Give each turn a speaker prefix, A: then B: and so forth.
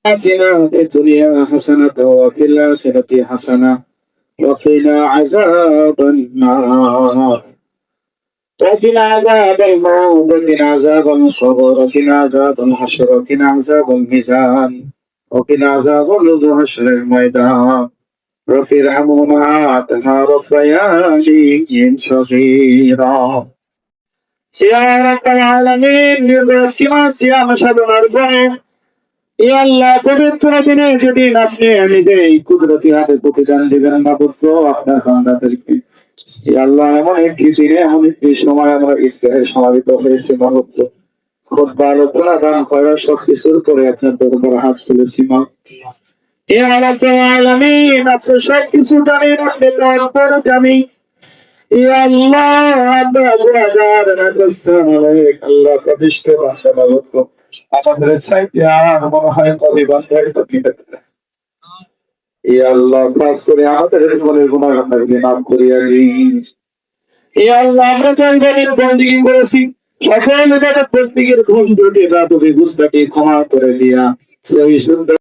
A: آتنا في الدنيا حسنة وفي الآخرة حسنة وقنا عذاب النار. وقنا عذاب الموت وقنا عذاب القبر وقنا عذاب الحشر وقنا عذاب الميزان وقنا عذاب الحشر الميدان. رب ارحمهما كما ربياني صغيرا. يا رب العالمين برحمتك صيام شهر الأربعين আল্লাহ পবিত্র দিনে যেদিন আপনি আমাকে এই কুদরতি হাতে প্রতিদান দিবেন না পুত্র আপনার বান্দাদেরকে আল্লাহ এমন একটি দিনে এমন একটি সময় আমরা ইফতারে সমাবেত হয়েছে মহত্ব খুব ভালো তোলা দান করা সবকিছুর করে আপনার দরবারে হাত তুলেছি মা আলামিন আপনি সবকিছু জানেন আপনি অন্তর জানি আল্লাহ আল্লাহ প্রতিষ্ঠ ভাষা আমাদের চাইতে আর মনে হয় কবি বন্ধের আল্লাহ পাস করে আমাদের জীবনের গুণাগানকে নাম করিয়া দিন। আল্লাহ আমরা চাইবেন বন্দিগি করেছি সকল জায়গায় প্রত্যেকের ঘুম দুটি রাতকে গুস্তাকে ক্ষমা করে দিয়া সেই সুন্দর